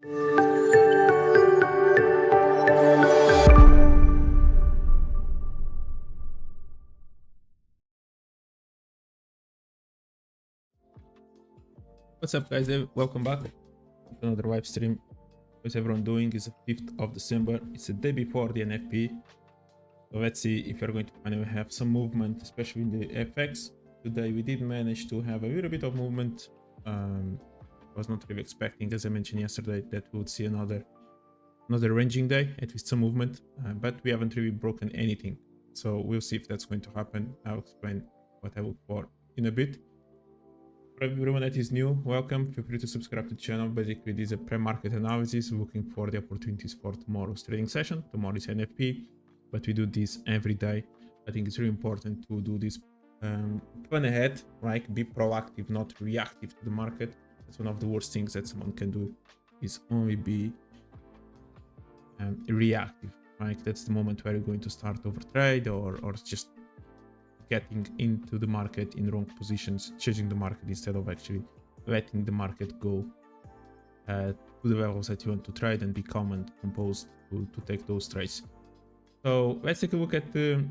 What's up, guys? Welcome back to another live stream. How's everyone doing? It's the 5th of December. It's the day before the NFP. So let's see if we're going to finally have some movement, especially in the FX. Today we did manage to have a little bit of movement. I was not really expecting, as I mentioned yesterday, that we would see another ranging day, at least some movement, but we haven't really broken anything. So we'll see if that's going to happen. I'll explain what I look for in a bit. For everyone that is new, welcome. Feel free to subscribe to the channel. Basically, this is a pre-market analysis looking for the opportunities for tomorrow's trading session. Tomorrow is NFP, but we do this every day. I think it's really important to do this plan ahead, right? Be proactive, not reactive to the market. That's one of the worst things that someone can do, is only be reactive, right? That's the moment where you're going to start overtrade or just getting into the market in wrong positions, changing the market instead of actually letting the market go to the levels that you want to trade and be calm and composed to take those trades. So let's take a look at the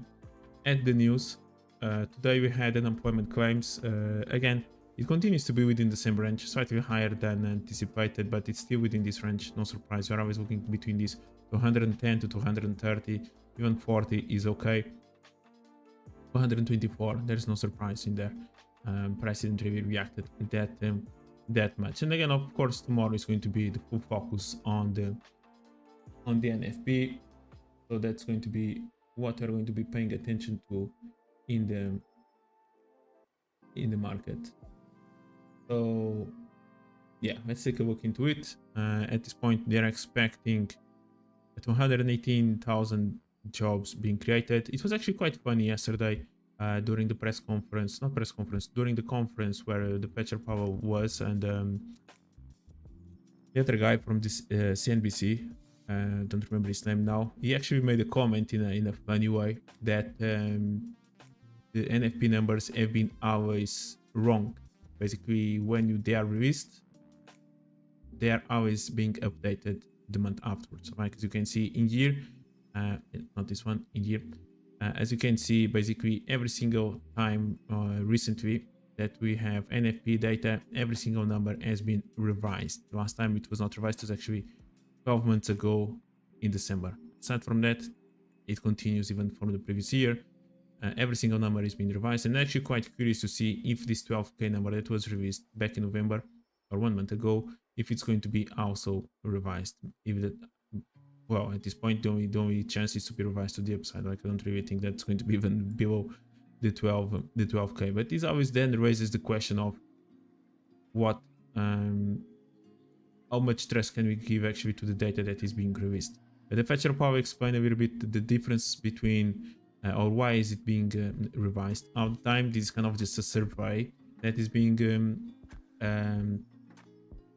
news. Today we had unemployment claims. Again, it continues to be within the same range, slightly higher than anticipated, but it's still within this range. No surprise. We're always looking between these 210 to 230, even 40 is okay. 224, there's no surprise in there. Price didn't really reacted that much. And again, of course, tomorrow is going to be the full focus on the NFP. So that's going to be what we're going to be paying attention to in the market. So yeah, let's take a look into it. At this point, they're expecting 218,000 jobs being created. It was actually quite funny yesterday during the during the conference where the Pedro was, and the other guy from this CNBC, don't remember his name now, he actually made a comment in a funny way that the NFP numbers have been always wrong. Basically, when they are released, they are always being updated the month afterwards. Like as you can see in here, not this one, in here, as you can see, basically every single time recently that we have NFP data, every single number has been revised. The last time it was not revised was actually 12 months ago in December. Aside from that, it continues even from the previous year. Every single number is being revised, and actually quite curious to see if this 12k number that was released back in November or 1 month ago, if it's going to be also revised. If that, well, at this point, the only chance is to be revised to the upside. Like, I don't really think that's going to be even below the 12k. But this always then raises the question of what, how much trust can we give actually to the data that is being released. The Fetcher Power explained a little bit the difference between, or why is it being revised all the time. This is kind of just a survey that is being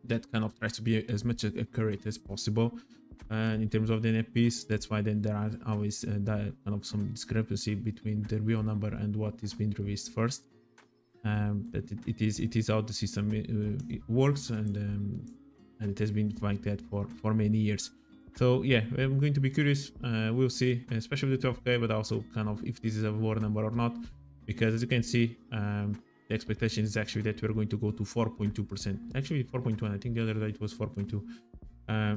that kind of tries to be as much accurate as possible in terms of the NFPs. That's why then there are always kind of some discrepancy between the real number and what is being released first. That it is how the system it works, and it has been like that for many years. So yeah, I'm going to be curious. We'll see, especially with the 12k, but also kind of if this is a lower number or not, because as you can see, the expectation is actually that we're going to go to 4.2%. Actually 4.1. I think the other day it was 4.2.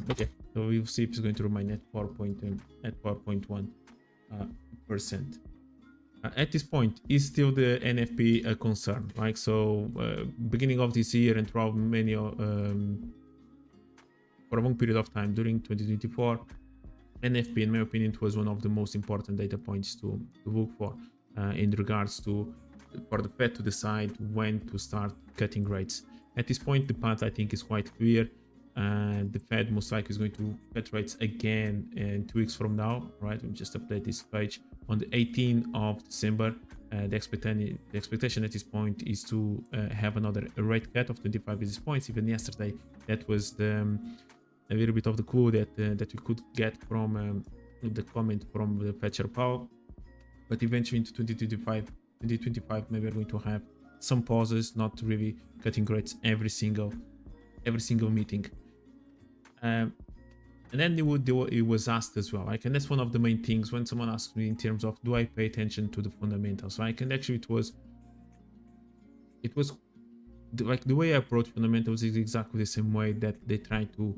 But yeah, so we'll see if it's going to remain at 4.1%. At this point, is still the NFP a concern? Like, so beginning of this year and throughout many for a long period of time during 2024, NFP, in my opinion, it was one of the most important data points to look for in regards to for the Fed to decide when to start cutting rates. At this point, the path I think is quite clear. The Fed most likely is going to cut rates again in 2 weeks from now, right? Let me just update this page. On the 18th of December, the expectation at this point is to have another rate cut of 25 basis points. Even yesterday, that was a little bit of the clue that we could get from the comment from the Fetcher Powell. But eventually into 2025, maybe we're going to have some pauses, not really cutting rates every single meeting. And then it was asked as well, like, and that's one of the main things when someone asks me in terms of do I pay attention to the fundamentals, like, and actually it was like the way I approach fundamentals is exactly the same way that they try to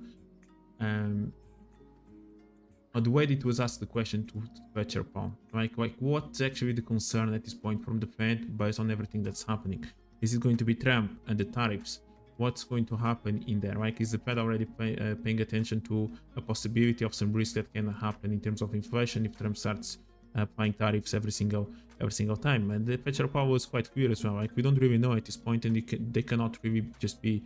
or the way that it was asked the question to Fetcher Palm, like what's actually the concern at this point from the Fed based on everything that's happening? Is it going to be Trump and the tariffs? What's going to happen in there? Like, is the Fed already paying attention to a possibility of some risk that can happen in terms of inflation if Trump starts applying tariffs every single time? And the Fetcher Palm was quite clear as well. Like, we don't really know at this point, and they cannot really just be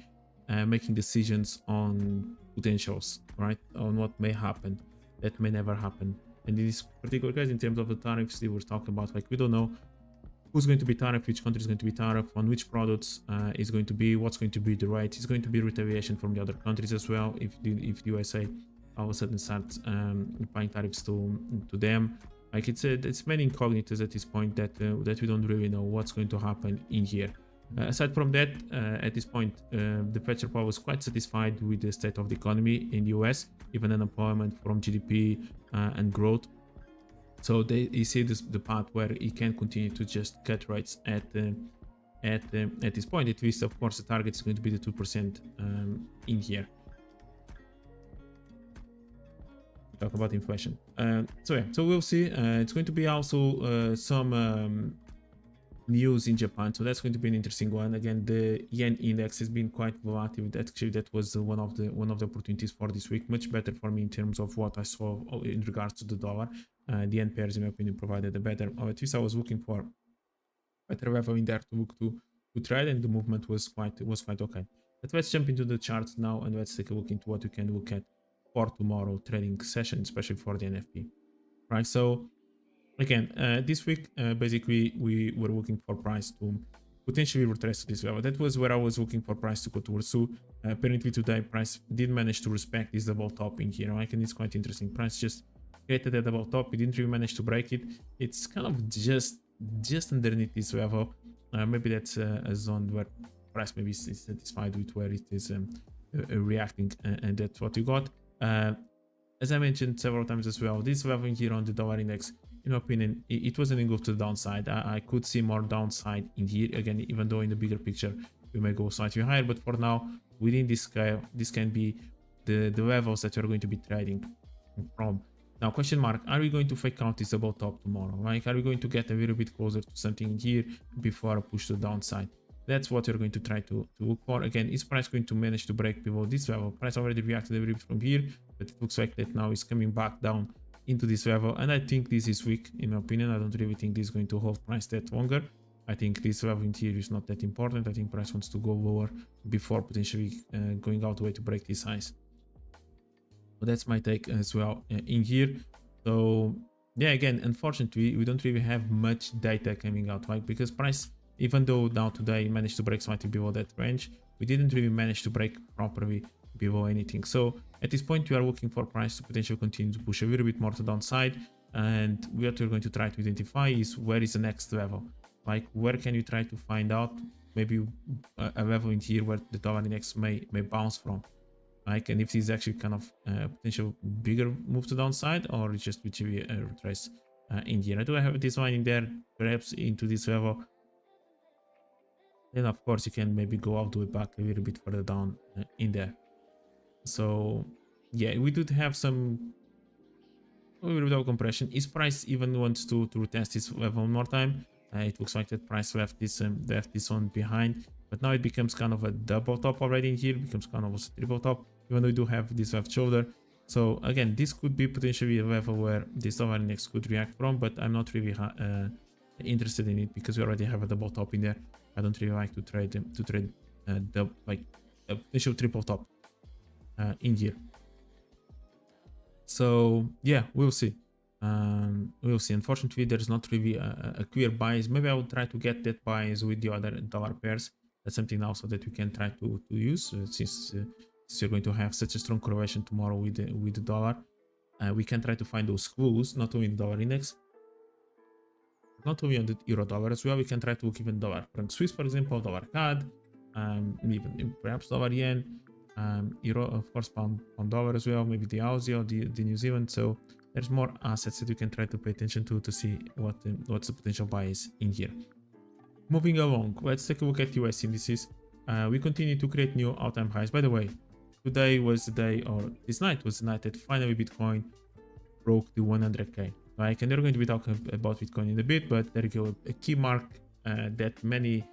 making decisions on potentials, right? On what may happen. That may never happen. And in this particular case, in terms of the tariffs they were talking about, like, we don't know who's going to be tariffed, which country is going to be tariffed, on which products is going to be, what's going to be the rate. It's going to be retaliation from the other countries as well if the USA all of a sudden starts applying tariffs to them. Like, it's many incognitas at this point that we don't really know what's going to happen in here. Aside from that, at this point, the Fed Powell was quite satisfied with the state of the economy in the US, even unemployment from GDP and growth. So he sees the path where he can continue to just cut rates at this point. At least, of course, the target is going to be the 2% in here. Talk about inflation. So we'll see. It's going to be also some news in Japan, so that's going to be an interesting one. Again, the yen index has been quite volatile. That was one of the opportunities for this week. Much better for me in terms of what I saw in regards to the dollar. The yen pairs, in my opinion, provided a better, or at least I was looking for better level in there to look to trade, and the movement was quite okay. But let's jump into the charts now and let's take a look into what we can look at for tomorrow trading session, especially for the NFP. Right, so again, this week, basically, we were looking for price to potentially retrace to this level. That was where I was looking for price to go towards. So apparently today, price did manage to respect this double top in here. Right? And it's quite interesting. Price just created a double top. It didn't really manage to break it. It's kind of just underneath this level. Maybe that's a zone where price maybe is satisfied with where it is reacting, and that's what you got. As I mentioned several times as well, this level here on the dollar index, in my opinion, it wasn't go to the downside. I could see more downside in here, again, even though in the bigger picture we may go slightly higher, but for now, within this scale, this can be the levels that you're going to be trading from. Now, question mark, are we going to fake out this double top tomorrow? Like, are we going to get a little bit closer to something here before I push to the downside? That's what you're going to try to look for. Again, is price going to manage to break below this level? Price already reacted a little bit from here, but it looks like that now is coming back down into this level, and I think this is weak, in my opinion. I don't really think this is going to hold price that longer. I think this level in here is not that important. I think price wants to go lower before potentially going out the way to break this highs. So that's my take as well in here. So yeah, again, unfortunately, we don't really have much data coming out, right? Because price, even though now today managed to break slightly below that range, we didn't really manage to break properly below anything. So at this point, we are looking for price to potentially continue to push a little bit more to the downside. And what we're going to try to identify is where is the next level. Like, where can you try to find out maybe a level in here where the dollar index may bounce from. Like, and if this is actually kind of potential bigger move to downside, or it's just literally a retrace in here. I do have this one in there, perhaps into this level. Then of course you can maybe go all the way back a little bit further down in there. So yeah, we do have some a little bit of compression. Is price even wants to retest this level one more time? It looks like that price left this one behind, but now it becomes kind of a double top already in here. It becomes kind of a triple top, even though we do have this left shoulder. So again, this could be potentially a level where this dollar index could react from, but I'm not really interested in it because we already have a double top in there. I don't really like to trade like a potential triple top in here. So yeah, we'll see. We'll see. Unfortunately, there's not really a clear bias. Maybe I will try to get that bias with the other dollar pairs. That's something also that we can try to use since you're going to have such a strong correlation tomorrow with the dollar. We can try to find those clues, not only in the dollar index, not only on the euro dollar as well. We can try to look even dollar franc Swiss, for example, dollar CAD, even perhaps dollar yen. euro, of course, pound dollar as well, maybe the Aussie or the New Zealand. So there's more assets that you can try to pay attention to see what's the potential bias in here. Moving along, let's take a look at US indices. We continue to create new all-time highs. By the way, today was the day, or this night was the night that finally Bitcoin broke the 100k. Like, and they're going to be talking about Bitcoin in a bit, but there you go, a key mark that many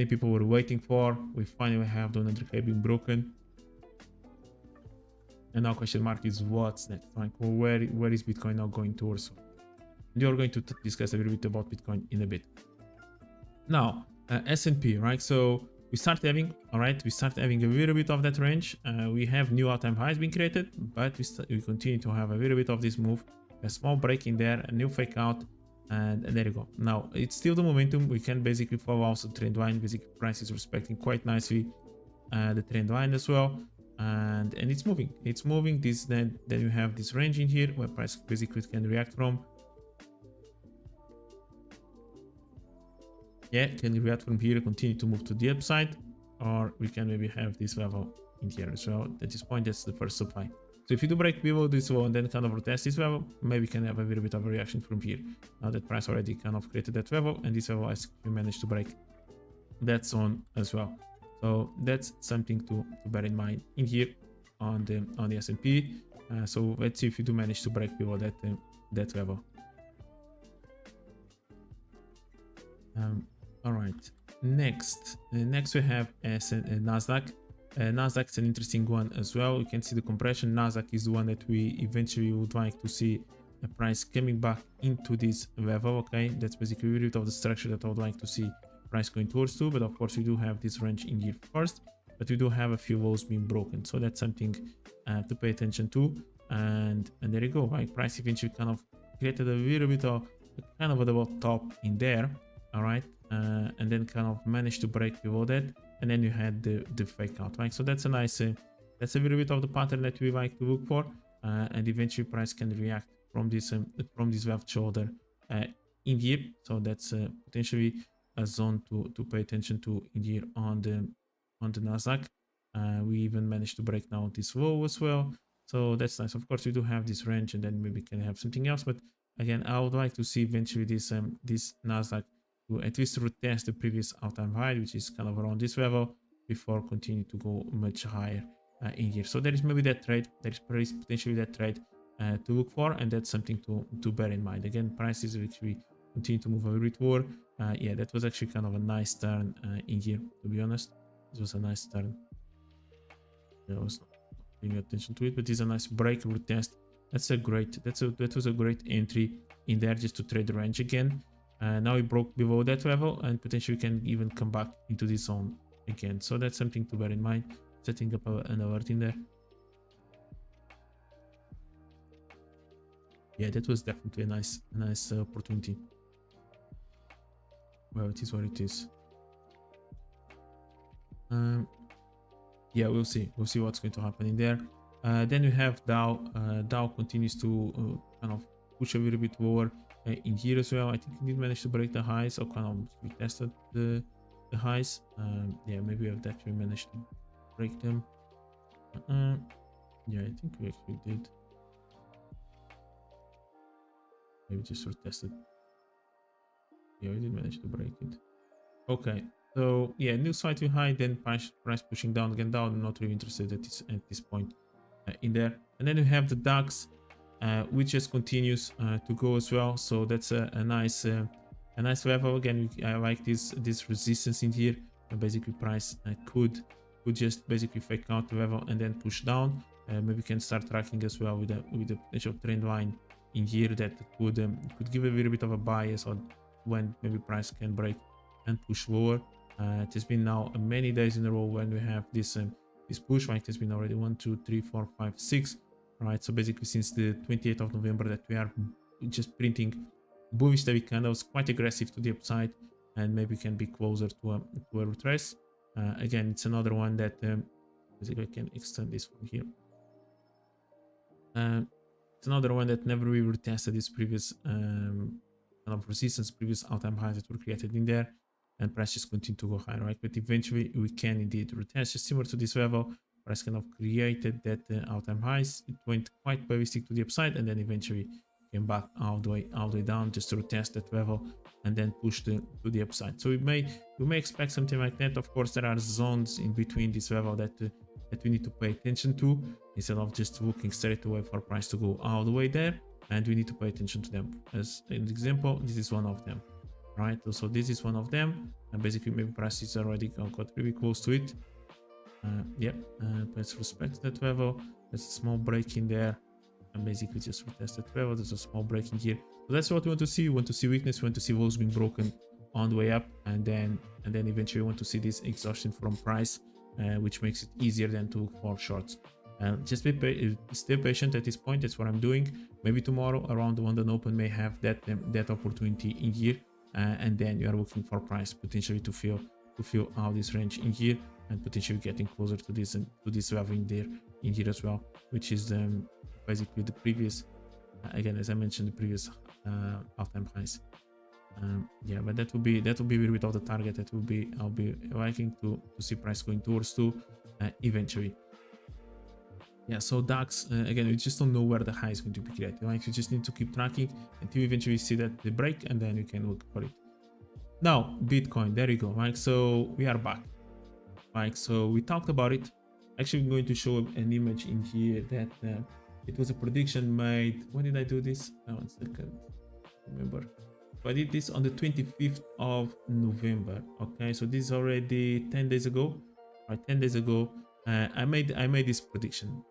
people were waiting for. We finally have the 100k being broken. And now question mark is what's next? Like, well, where is Bitcoin now going towards? And you're going to discuss a little bit about Bitcoin in a bit. Now, S&P, right? So we start having a little bit of that range. We have new all-time highs being created, but we continue to have a little bit of this move, a small break in there, a new fake out, and there you go. Now it's still the momentum. We can basically follow also the trend line. Basically, price is respecting quite nicely the trend line as well, and it's moving. It's moving. Then you have this range in here where price basically can react from. Yeah, can react from here, continue to move to the upside, or we can maybe have this level in here as well. At this point, that's the first supply. So if you do break below this level and then kind of retest this level, maybe can have a little bit of a reaction from here. Now that price already kind of created that level, and this level has managed to break that zone as well. So that's something to bear in mind in here on the S&P. So let's see if you do manage to break below that level. All right, next we have Nasdaq. Nasdaq is an interesting one as well. You can see the compression. Nasdaq is the one that we eventually would like to see the price coming back into this level. Okay, that's basically a little bit of the structure that I would like to see price going towards to. But of course, we do have this range in here first, but we do have a few lows being broken, so that's something to pay attention to. And there you go. Like, price eventually kind of created a little bit of kind of a double top in there. All right, and then kind of managed to break below that, and then you had the fake out, right? So that's a nice that's a little bit of the pattern that we like to look for, and eventually price can react from this left shoulder in here. So that's potentially a zone to pay attention to in here on the Nasdaq. We even managed to break down this low as well, so that's nice. Of course, we do have this range, and then maybe can have something else, but again, I would like to see eventually this Nasdaq to at least retest the previous all-time high, which is kind of around this level, before continuing to go much higher in here. So there is maybe that trade, there is potentially that trade to look for, and that's something to bear in mind. Again, prices actually continue to move a little bit more. Yeah, that was actually kind of a nice turn in here, to be honest. It was a nice turn. I was not paying attention to it, but it's a nice break retest. That was a great entry in there, just to trade the range again. Now we broke below that level, and potentially can even come back into this zone again. So that's something to bear in mind. Setting up an alert in there. Yeah, that was definitely a nice opportunity. Well, it is what it is. Yeah, we'll see what's going to happen in there. Then we have Dow. Dow continues to kind of push a little bit lower in here as well. I think it did manage to break the highs, or kind of retested the highs. Yeah, maybe we have actually managed to break them. Yeah, I think we actually did. Maybe just retested. Yeah, we did manage to break it. Okay, so yeah, new slightly high, then price pushing down again. Down, I'm not really interested at this point in there. And then we have the DAX, which just continues to go as well. So that's a nice level. Again, I like this resistance in here. And basically, price could just basically fake out the level and then push down. Maybe we can start tracking as well with the potential trend line in here that could give a little bit of a bias on when maybe price can break and push lower. It has been now many days in a row when we have this push, right? It has been already 1, 2, 3, 4, 5, 6. Right, so basically since the 28th of November that we are just printing bullish steady candles, quite aggressive to the upside, and maybe can be closer to a retrace. Again, it's another one that basically I can extend this from here. It's another one that never really retested this previous kind of resistance, previous all-time highs that were created in there, and price just continue to go higher, right? But eventually we can indeed retest, just similar to this level. price kind of created that all-time highs. It went quite ballistic to the upside, and then eventually came back all the way down just to retest that level and then push to the upside. So we may expect something like that. Of course, there are zones in between this level that we need to pay attention to, instead of just looking straight away for price to go all the way there, and we need to pay attention to them. As an example, this is one of them, right? So this is one of them, and basically maybe price is already got really close to it. Let's respect that level. There's a small break in there, and basically just retest that level. There's a small break in here. So that's what we want to see. We want to see weakness. We want to see walls being broken on the way up, and then eventually we want to see this exhaustion from price, which makes it easier than to look for shorts. Just stay patient at this point. That's what I'm doing. Maybe tomorrow around the London Open may have that opportunity in here, and then you are looking for price potentially to fill out this range in here, and potentially getting closer to this and to this level in here as well, which is basically the previous, again, as I mentioned, the previous all-time highs. But that will be a little bit of the target that I'll be liking to see price going towards to eventually. So DAX, again, we just don't know where the high is going to be created. Like, you just need to keep tracking until you eventually see that the break, and then you can look for it. Now Bitcoin, there you go. Like, so we are back. Like, so we talked about it. Actually, I'm going to show an image in here that it was a prediction made. When did I do this? 1 second. Remember, I did this on the 25th of November. Okay, so this is already 10 days ago. Right, 10 days ago, I made this prediction.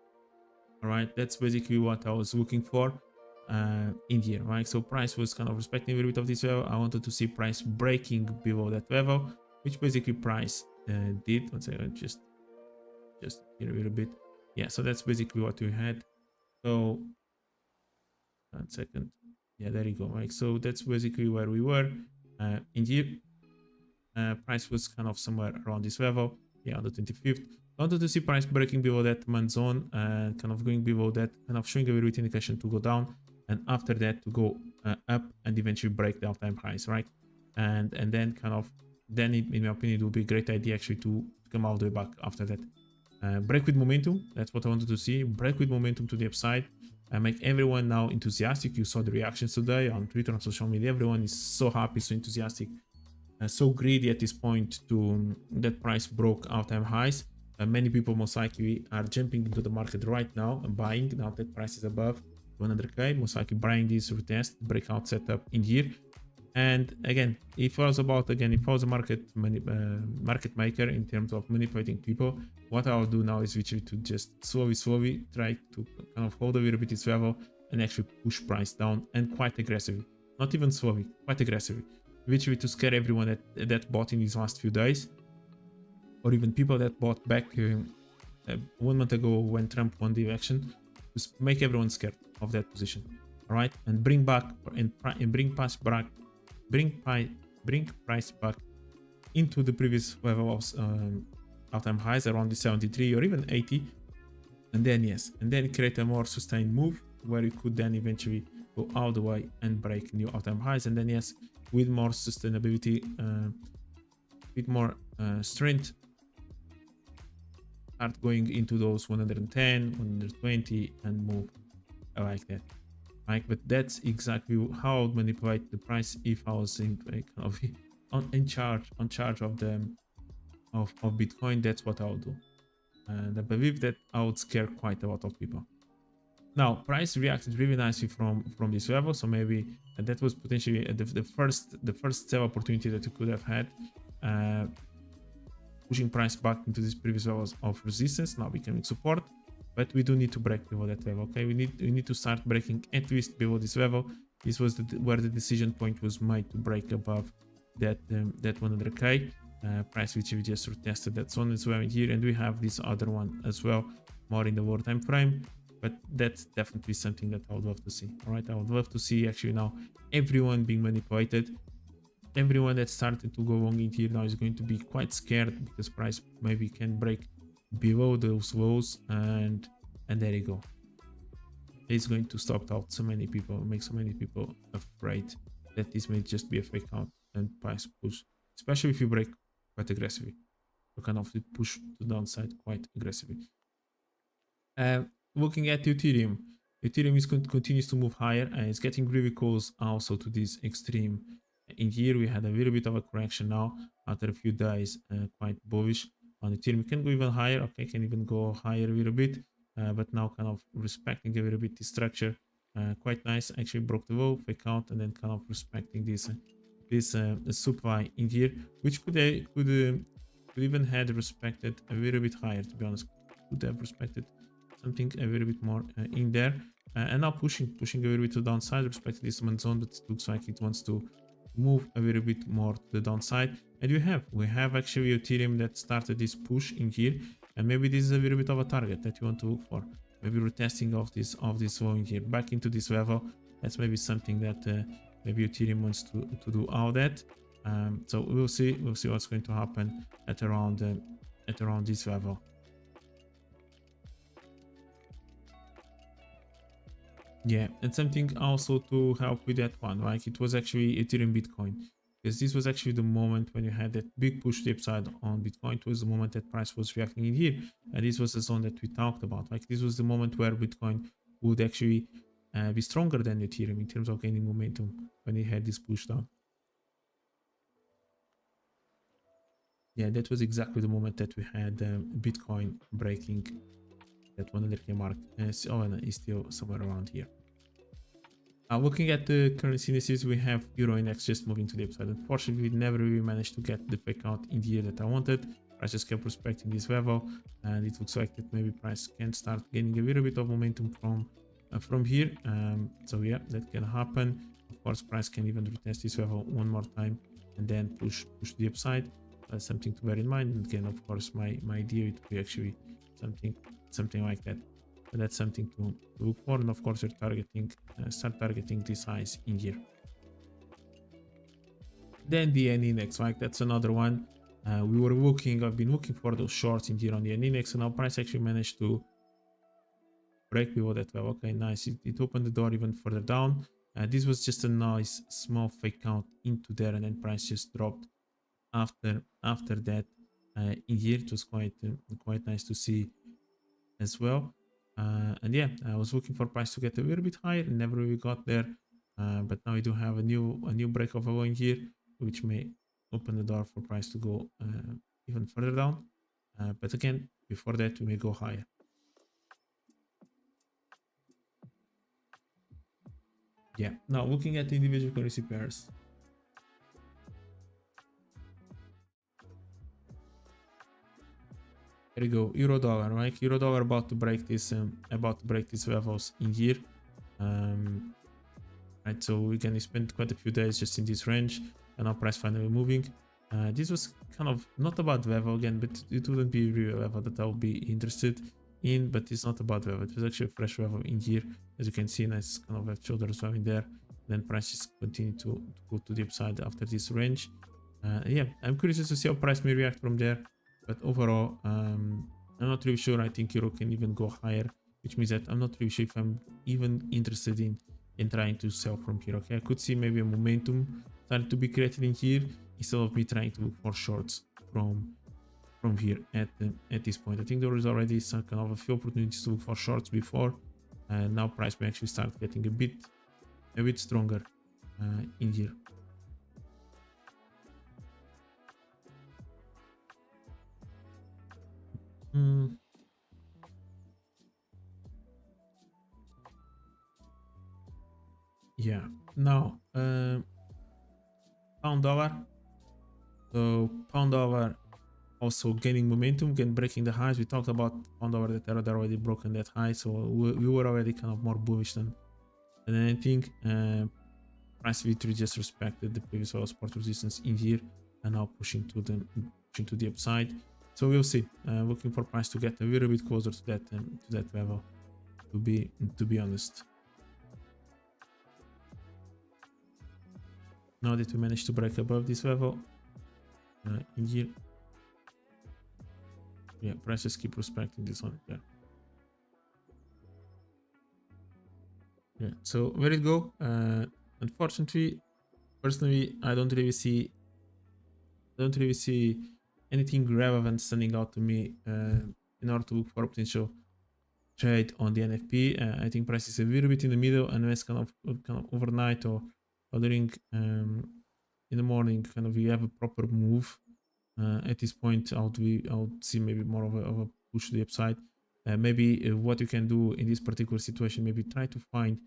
All right, that's basically what I was looking for in here, right? So price was kind of respecting a little bit of this level. I wanted to see price breaking below that level, which basically price did. Let's say just here a little bit. So that's basically what we had. So 1 second. There you go, right? So that's basically where we were in here. Price was kind of somewhere around this level, on the 25th. I wanted to see price breaking below that month zone, kind of going below that, kind of showing a little bit indication to go down, and after that to go up and eventually break the all-time highs, right? And then kind of, then in my opinion, it would be a great idea actually to come all the way back after that. Break with momentum, that's what I wanted to see. Break with momentum to the upside, and make everyone now enthusiastic. You saw the reactions today on Twitter, on social media. Everyone is so happy, so enthusiastic, so greedy at this point to that price broke all-time highs. Many people most likely are jumping into the market right now and buying now that price is above 100k, most likely buying this retest breakout setup in here. And again, if I was a market maker in terms of manipulating people, what I'll do now is literally to just slowly try to kind of hold a little bit this level and actually push price down, and quite aggressively, not even slowly, quite aggressively, literally to scare everyone that bought in these last few days, or even people that bought back 1 month ago when Trump won the election, to make everyone scared of that position. All right, and bring back and bring price back into the previous level of all-time highs around the 73 or even 80, and then create a more sustained move where you could then eventually go all the way and break new all-time highs, and then with more sustainability, with more strength, start going into those 110, 120 and move like that. But that's exactly how I would manipulate the price if I was in charge of Bitcoin. That's what I would do, and I believe that I would scare quite a lot of people. Now price reacted really nicely from this level, so maybe that was potentially the first sell opportunity that you could have had, pushing price back into these previous levels of resistance, now becoming support. But we do need to break below that level. Okay, we need to start breaking at least below this level. This was where the decision point was made, to break above that 100k price, which we just retested that zone as well in here, and we have this other one as well, more in the lower time frame. But that's definitely something that I would love to see. All right, I would love to see actually now everyone being manipulated. Everyone that started to go long in here now is going to be quite scared, because price maybe can break below those lows, and there you go. It's going to stop out so many people, make so many people afraid that this may just be a fake out and price push, especially if you break quite aggressively. You kind of push the downside quite aggressively. Uh, Looking at Ethereum, Ethereum is continues to move higher and it's getting really close also to this extreme. In here, we had a little bit of a correction now after a few days, quite bullish on Ethereum. We can go even higher, okay, can even go higher a little bit, but now kind of respecting a little bit the structure. Quite nice, actually broke the low, fake out, and then kind of respecting this supply in here, which could even had respected a little bit higher, to be honest. Could have respected something a little bit more in there, and now pushing a little bit to the downside, respecting this one zone, but it looks like it wants to move a little bit more to the downside. And we have actually Ethereum that started this push in here, and maybe this is a little bit of a target that you want to look for, maybe retesting of this low in here back into this level. That's maybe something that maybe Ethereum wants to do all that. So we'll see what's going to happen at around this level. Yeah, and something also to help with that one, like it was actually Ethereum Bitcoin, because this was actually the moment when you had that big push to the upside on Bitcoin. It was the moment that price was reacting in here, and this was the zone that we talked about. Like this was the moment where Bitcoin would actually be stronger than Ethereum in terms of gaining momentum when it had this push down. Yeah, that was exactly the moment that we had Bitcoin breaking that 100k mark. So and it's still somewhere around here. Looking at the currency indices, we have Euro index just moving to the upside. Unfortunately, we never really managed to get the fake out in the year that I wanted. Price just kept respecting this level, and it looks like that maybe price can start gaining a little bit of momentum from here. So yeah, that can happen. Of course, price can even retest this level one more time and then push to the upside. That's something to bear in mind. And again, of course, my idea would be actually something like that. And that's something to look for, and of course you're targeting start targeting this highs in here. Then the N index, like that's another one. I've been looking for those shorts in here on the N index, and our price actually managed to break below that level. Okay, nice. It opened the door even further down. This was just a nice small fake out into there, and then price just dropped after that. In here it was quite nice to see as well. And yeah, I was looking for price to get a little bit higher, never really got there. But now we do have a new break of a low in here, which may open the door for price to go even further down. But again, before that, we may go higher. Yeah. Now looking at the individual currency pairs. There you go, euro dollar, right? Euro dollar about to break these levels in here. Right, so we can spend quite a few days just in this range, and our price finally moving. This was kind of not a bad level again, but it wouldn't be a real level that I would be interested in, but it's not a bad level. It was actually a fresh level in here. As you can see, nice kind of left shoulder as well in there. Then prices continue to go to the upside after this range. Yeah, I'm curious to see how price may react from there, but overall, I'm not really sure. I think euro can even go higher, which means that I'm not really sure if I'm even interested in trying to sell from here. Okay, I could see maybe a momentum starting to be created in here instead of me trying to look for shorts from here at this point. I think there is already some kind of a few opportunities to look for shorts before, and now price may actually start getting a bit stronger in here. Yeah. Now, pound dollar. So pound dollar also gaining momentum, again breaking the highs. We talked about pound dollar that had already broken that high, so we were already kind of more bullish than anything. Price literally just respected the previous level support resistance in here, and now pushing to the upside. So we'll see. Looking for price to get a little bit closer to that level. To be honest. Now that we managed to break above this level in here, yeah, prices keep respecting this one. Yeah, so where it go? Unfortunately, personally, I don't really see anything relevant standing out to me in order to look for potential trade on the NFP. I think price is a little bit in the middle, unless kind of overnight or during in the morning, kind of we have a proper move. At this point, I would see maybe more of a push to the upside. Maybe what you can do in this particular situation, maybe try to find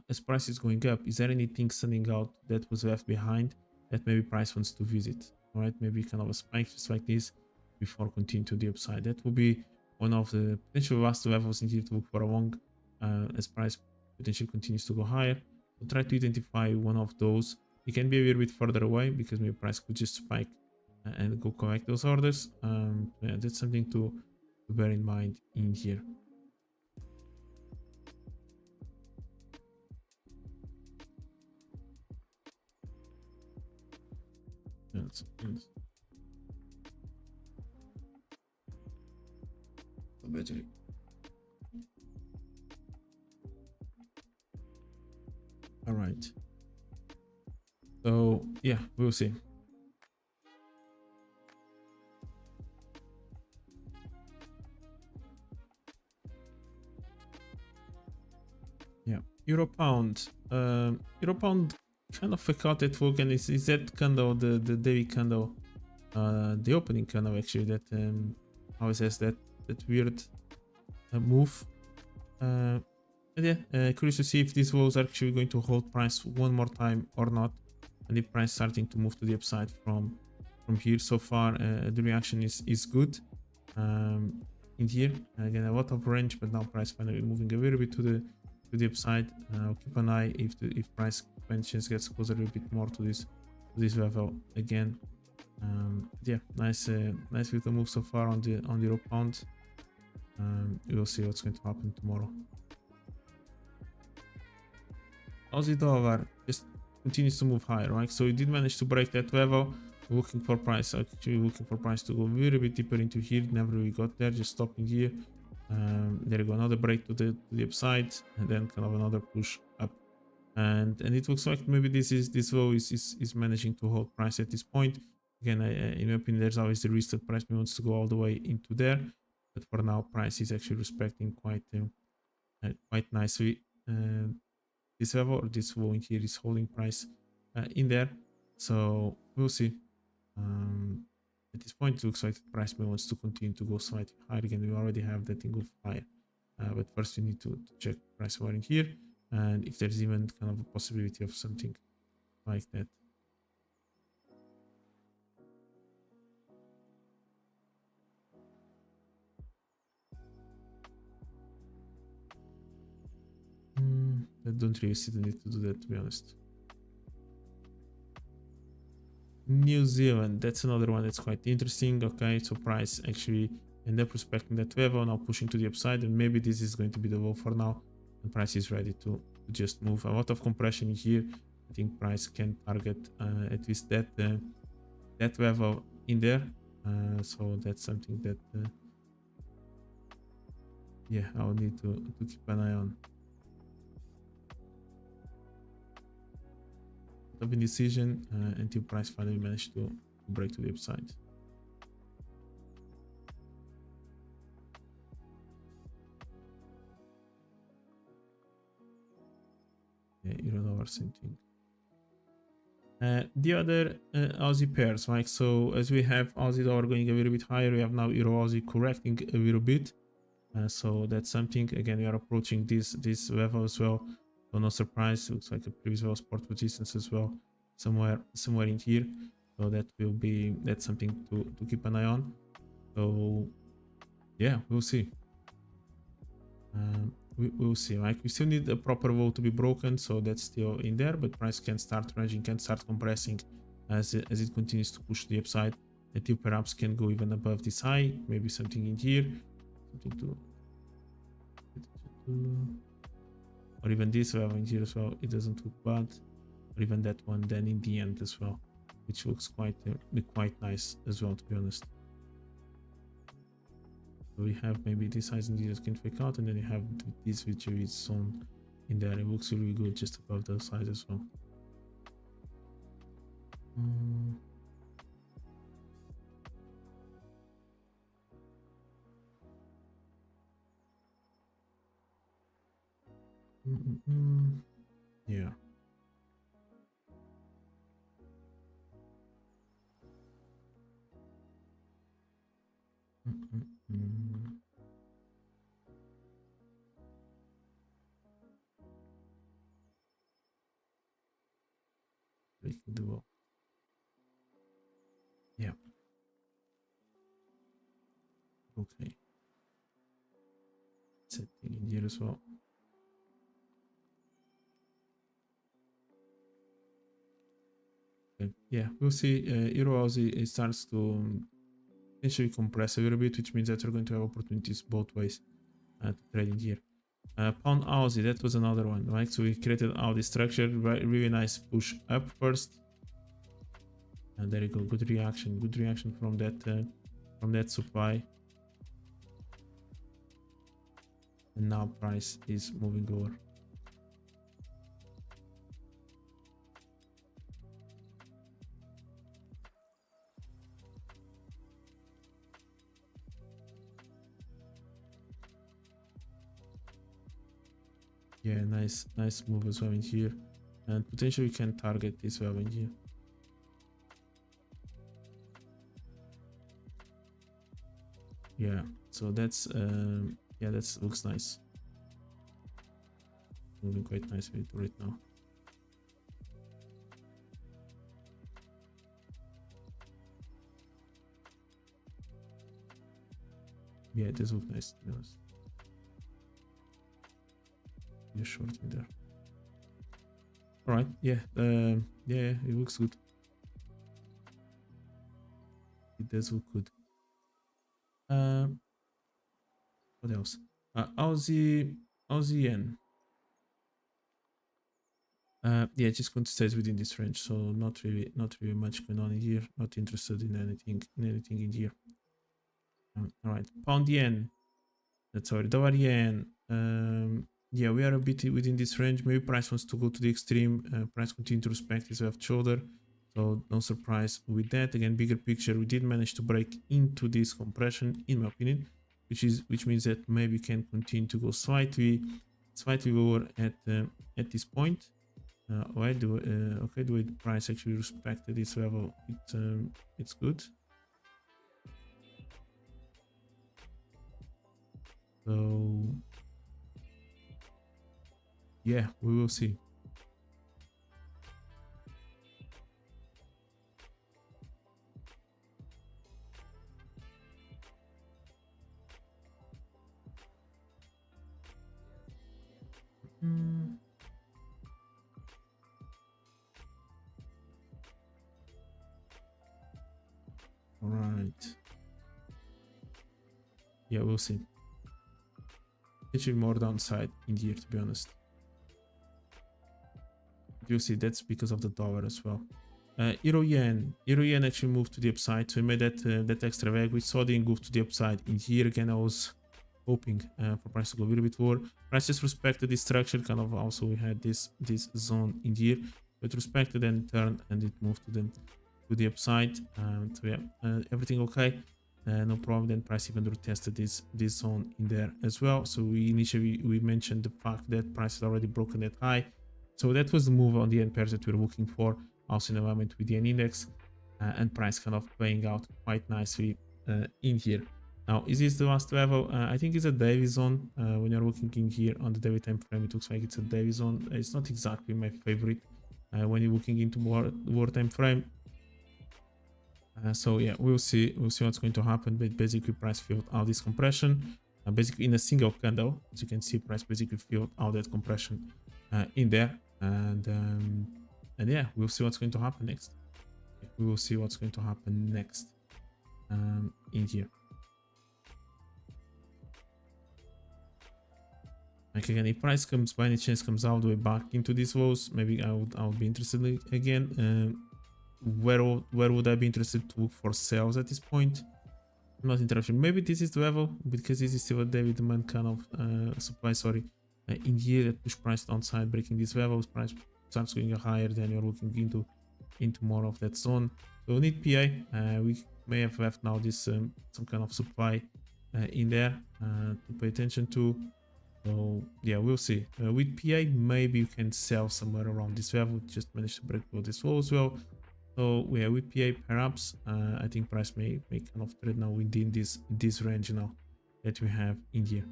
as price is going up, is there anything standing out that was left behind that maybe price wants to visit? All right, maybe kind of a spike just like this before continuing to the upside. That will be one of the potential last levels in here to look for a long as price potentially continues to go higher. So try to identify one of those. It can be a little bit further away because maybe price could just spike and go collect those orders. Yeah, that's something to bear in mind in here. Yes. Battery. All right. So yeah, we'll see. Yeah, euro pound. Euro pound kind of forgot that work, and is that candle the daily candle, the opening candle actually that always has that weird move. And yeah, curious to see if this was actually going to hold price one more time or not, and the price starting to move to the upside from here. So far, the reaction is good. In here again, a lot of range, but now price finally moving a little bit to the upside. I'll keep an eye if price expansions gets closer a little bit more to this level again. Yeah, nice little move so far on the euro pound. We'll see what's going to happen tomorrow. Aussie dollar just continues to move higher, right? So it did manage to break that level. Looking for price, actually looking for price to go a little bit deeper into here. Never really got there, just stopping here. There you go, another break to the upside, and then kind of another push up. And it looks like maybe this low is managing to hold price at this point. Again, in my opinion, there's always the risk that price wants to go all the way into there, but for now, price is actually respecting quite nicely this level, or this low in here is holding price in there. So we'll see. At this point, it looks like the price may wants to continue to go slightly higher. Again, we already have that thing of higher, but first we need to check price wire in here, and if there's even kind of a possibility of something like that. I don't really see the need to do that, to be honest. New Zealand, that's another one that's quite interesting. Okay, so price actually end up respecting that level, now pushing to the upside, and maybe this is going to be the low for now, and price is ready to just move. A lot of compression in here. I think price can target at least that level in there. So that's something that yeah, I'll need to keep an eye on. Of indecision until price finally managed to break to the upside. Yeah, euro dollar, same thing. The other Aussie pairs, right? So as we have Aussie dollar going a little bit higher, we have now euro Aussie correcting a little bit. So that's something. Again, we are approaching this level as well. So no surprise, looks like a previous level support resistance as well, somewhere in here. So that's something to keep an eye on. So yeah, we'll see. We'll see. Like, we still need a proper wall to be broken, so that's still in there, but price can start ranging, can start compressing as it continues to push the upside until perhaps can go even above this high. Maybe something in here, something to or even this level in here as well. It doesn't look bad, or even that one then in the end as well, which looks quite nice as well, to be honest. So we have maybe this size and this can fake out, and then you have this which is zone in there. It looks really good just above the size as well. Yeah. Breaking the wall. Yeah. Okay. Setting in here as well. Okay. Yeah, we'll see. Euro Aussie, it starts to potentially compress a little bit, which means that we're going to have opportunities both ways to trade in here. Pound Aussie, that was another one, right? So we created our this structure, really nice push up first, and there you go. Good reaction from that supply, and now price is moving lower. Yeah, nice move as well in here, and potentially we can target this well in here. Yeah, so that's yeah, that looks nice. Moving quite nicely right now. Yeah, it does look nice, to be honest. Yeah, short in there. All right, yeah, yeah, it looks good. It does look good. What else? Aussie yen. Yeah, just going to stay within this range, so not really much going on in here. Not interested in anything in here. All right, pound yen. Sorry, dollar yen. Yeah, we are a bit within this range. Maybe price wants to go to the extreme. Price continue to respect his left shoulder, so no surprise with that. Again, bigger picture, we did manage to break into this compression, in my opinion, which means that maybe can continue to go slightly lower at this point. Why do okay? The way the price actually respected this level, it's good. So yeah, we will see. Mm, all right. Yeah, we'll see. Actually, more downside in here, to be honest. You'll see that's because of the dollar as well. Euro yen actually moved to the upside, so we made that extra leg. We saw the move to the upside in here again. I was hoping for price to go a little bit lower. Price just respected this structure, kind of. Also, we had this zone in here, but respected and turned, and it moved to the upside. So yeah, everything okay. No problem. Then price even retested this zone in there as well. So we initially mentioned the fact that price had already broken that high. So that was the move on the end pairs that we were looking for. Also in alignment with the N index, and price kind of playing out quite nicely in here. Now, is this the last level? I think it's a daily zone. When you're looking in here on the daily time frame, it looks like it's a daily zone. It's not exactly my favorite when you're looking into more time frame. So yeah, we'll see what's going to happen. But basically, price filled out this compression. Basically, in a single candle, as you can see, price basically filled out that compression in there, and yeah, we'll see what's going to happen next. We will see what's going to happen next in here. Like again, if price comes by any chance comes all the way back into these lows, maybe I would be interested again. Where would I be interested to look for sales at this point? I'm not interested. Maybe this is the level because this is still a daily demand kind of supply. Sorry, in here that push price downside, breaking these levels, price starts going higher. Then you're looking into more of that zone. So we need PA. We may have left now this some kind of supply in there to pay attention to. So yeah, we'll see. With PA, maybe you can sell somewhere around this level. Just managed to break below this wall as well. So yeah, with PA, perhaps I think price may kind of trade now within this range now that we have in here.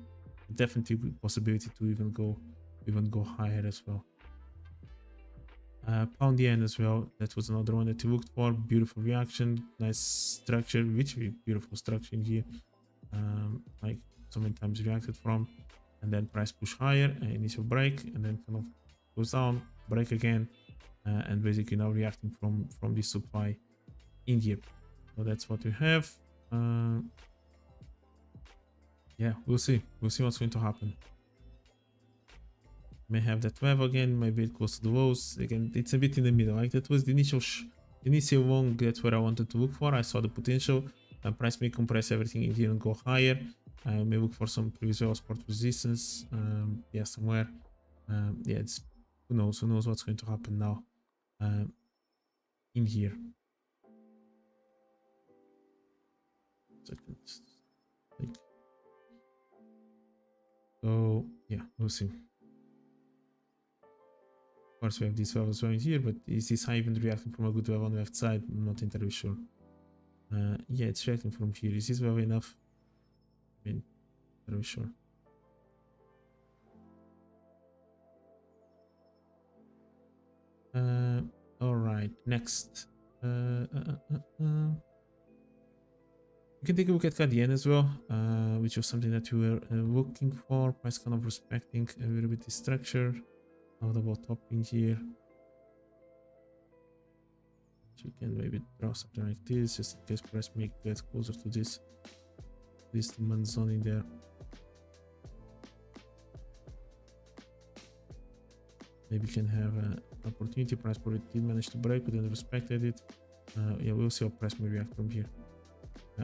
Definitely possibility to even go higher as well. Pound yen as well. That was another one that we looked for. Beautiful reaction, nice structure, which beautiful structure in here. Like so many times reacted from, and then price push higher, initial break, and then kind of goes down, break again, and basically now reacting from this supply in here. So that's what we have. Yeah, we'll see what's going to happen. May have that wave again, maybe it goes to the lows again. It's a bit in the middle. Like that was the initial long. That's where I wanted to look for. I saw the potential. Price may compress everything in here and go higher. I may look for some previous level support resistance. Yeah, somewhere. Yeah, it's who knows what's going to happen now in here. So yeah, we'll see. Of course, we have this level right here, but is this high even reacting from a good level on the left side? I'm not entirely sure. Yeah, it's reacting from here. Is this well enough? I mean, not really sure. All right, next. You can take a look at Guardian as well, which was something that we were looking for. Price kind of respecting a little bit the structure. Now about topping here. You can maybe draw something like this, just in case price may get closer to this demand zone in there. Maybe can have an opportunity. Price probably did manage to break, but then respected it. Yeah, we'll see how price may react from here.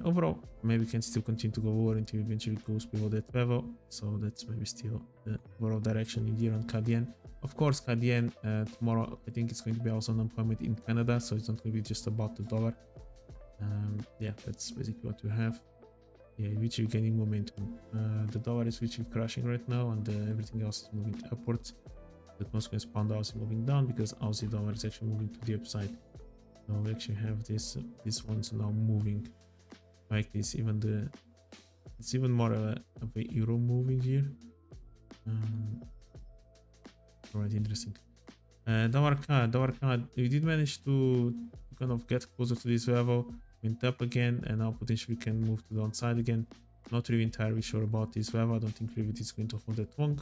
Overall, maybe can still continue to go lower until eventually goes below that level. So that's maybe still the overall direction in here on CAD-yen. Of course, CAD-yen tomorrow, I think it's going to be also unemployment in Canada, so it's not going to be just about the dollar. Yeah, that's basically what we have. Yeah, which is gaining momentum. The dollar is literally crashing right now, and everything else is moving upwards. That Moscow's pound is moving down because Aussie dollar is actually moving to the upside. So we actually have this one's now moving like this. It's even more of a euro moving here. Alright, interesting. Dollar card, we did manage to kind of get closer to this level, went up again, and now potentially we can move to the downside again. Not really entirely sure about this level. I don't think really is going to hold that long.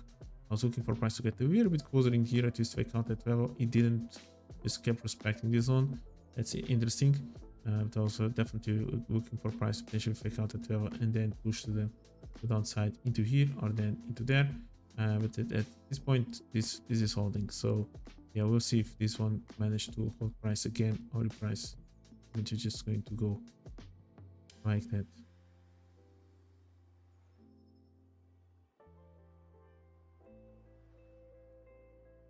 I was looking for price to get a little bit closer in here, at least fake out that level. It didn't, just kept respecting this zone. That's interesting. But also definitely looking for price to potentially fake out that level and then push to the downside into here or then into there. But at this point, this is holding. So yeah, we'll see if this one managed to hold price again or the price which is just going to go like that.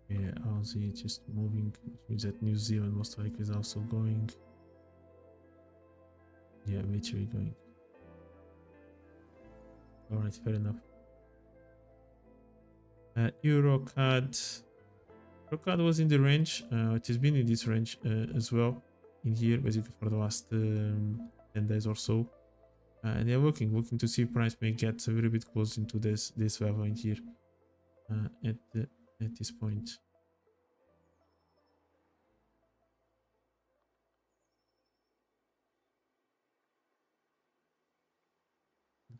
Yeah, Aussie just moving, which means that New Zealand most likely is also going. Yeah, literally going. Alright, fair enough. Eurocad was in the range. It has been in this range as well in here, basically for the last 10 days or so. And they're looking to see if price may get a little bit close into this level in here at this point.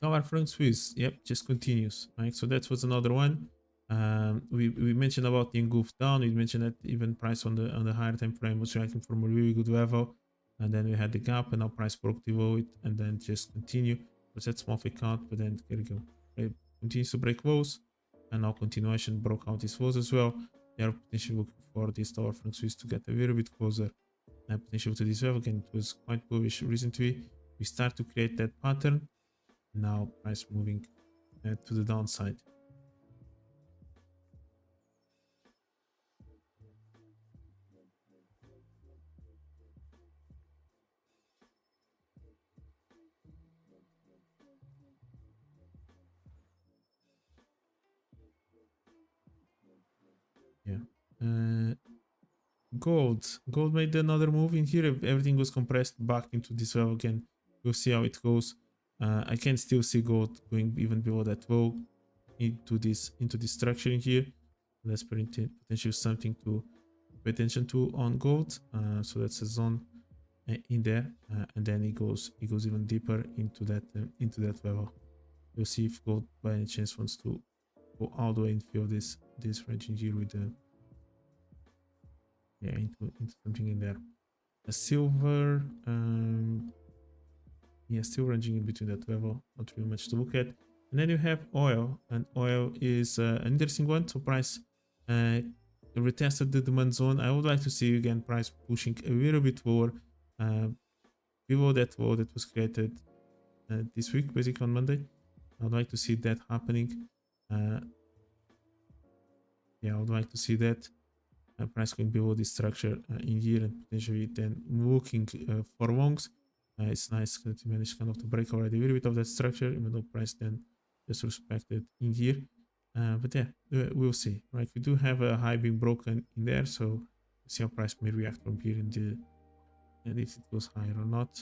Dollar franc Swiss, yep, just continues. Right, so that was another one. We mentioned about the engulf down. We mentioned that even price on the higher time frame was reacting from a really good level, and then we had the gap, and now price broke below it, and then just continue. Was that small fake out, but then there we go. It continues to break lows, and now continuation broke out these lows as well. They are potentially looking for this dollar franc Swiss to get a little bit closer, potentially to this level. Again, it was quite bullish recently. We start to create that pattern. Now price moving to the downside. Gold made another move in here. Everything was compressed back into this level again. We'll see how it goes. I can still see gold going even below that low into this structure in here. That's potentially something to pay attention to on gold. So that's a zone in there, and then it goes even deeper into that level. We'll see if gold by any chance wants to go all the way and fill this range in here with the into something in there. A silver, still ranging in between that level, not really much to look at. And then you have oil, and oil is an interesting one. So price retested the demand zone. I would like to see again price pushing a little bit lower below that low that was created this week, basically on Monday. I would like to see that happening. I would like to see that price going below this structure in here and potentially then looking for longs. It's nice to manage kind of to break already a little bit of that structure, even though price then just respected in here. But yeah, we'll see, right? We do have a high being broken in there, so we'll see how price may react from here and if it goes higher or not.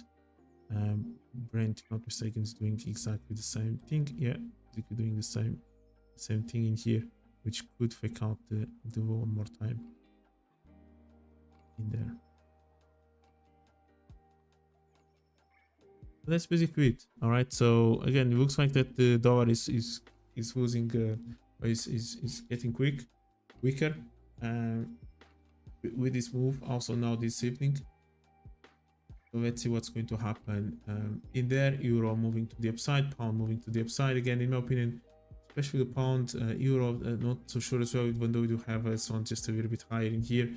Brent, if not mistaken, is doing exactly the same thing. Yeah, basically doing the same thing in here, which could fake out the low one more time in there. That's basically it. All right, so again, it looks like that the dollar is losing, is getting weaker with this move. Also now this evening. So let's see what's going to happen in there. Euro moving to the upside, pound moving to the upside again. In my opinion, especially the pound, euro, not so sure as well. Even though we do have one just a little bit higher in here,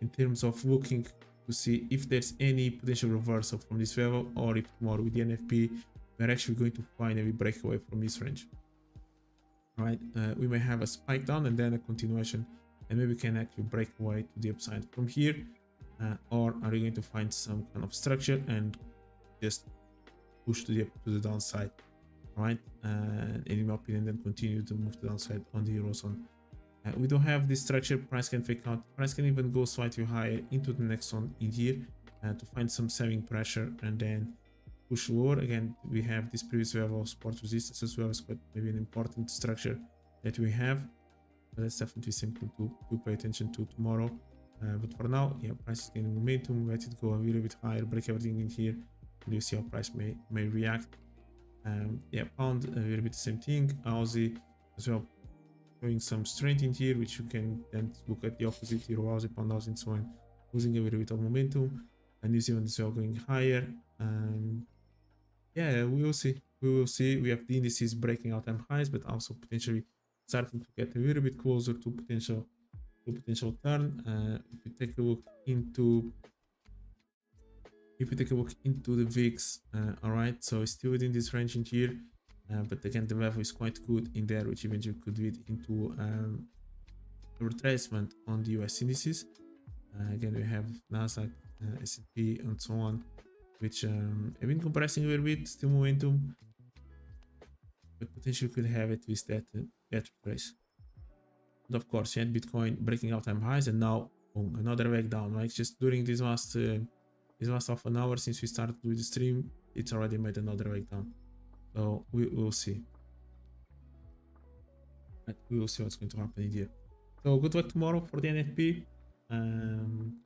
in terms of looking to see if there's any potential reversal from this level, or if tomorrow with the NFP we're actually going to finally break away from this range. All right, we may have a spike down and then a continuation, and maybe we can actually break away to the upside from here, or are we going to find some kind of structure and just push to the downside? All right, and in my opinion, then continue to move to the downside on the eurozone. We don't have this structure. Price can fake out. Price can even go slightly higher into the next one in here to find some selling pressure and then push lower. Again, we have this previous level of support resistance as well as quite maybe an important structure that we have. But that's definitely something to pay attention to tomorrow. But for now, yeah, price is gaining momentum. Let it go a little bit higher, break everything in here, and you see how price may react. Yeah, pound a little bit the same thing. Aussie as well, showing some strength in here, which you can then look at the opposite, Euro, Aussie, Pound, Aussie, and so on, losing a little bit of momentum, and New Zealand as well going higher. Yeah, we will see. We have the indices breaking out time highs, but also potentially starting to get a little bit closer to potential turn. If we take a look into the VIX, all right, so it's still within this range in here. But again, the level is quite good in there, which eventually could lead into a retracement on the US indices. Again, we have Nasdaq, S&P, and so on, which have been compressing a little bit, still momentum, but potentially could have at least that retrace. And of course, you had Bitcoin breaking out time highs, and now boom, another leg down. Right, just during this last half an hour since we started with the stream, it's already made another leg down. So we will see. We will see what's going to happen in here. So good luck tomorrow for the NFP.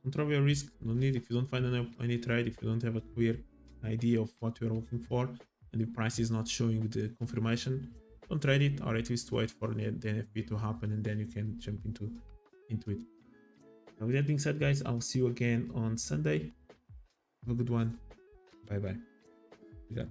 Control your risk. No need if you don't find any trade, if you don't have a clear idea of what you are looking for, and the price is not showing the confirmation, don't trade it, or at least wait for the NFP to happen, and then you can jump into it. Now, with that being said, guys, I'll see you again on Sunday. Have a good one. Bye bye. We got.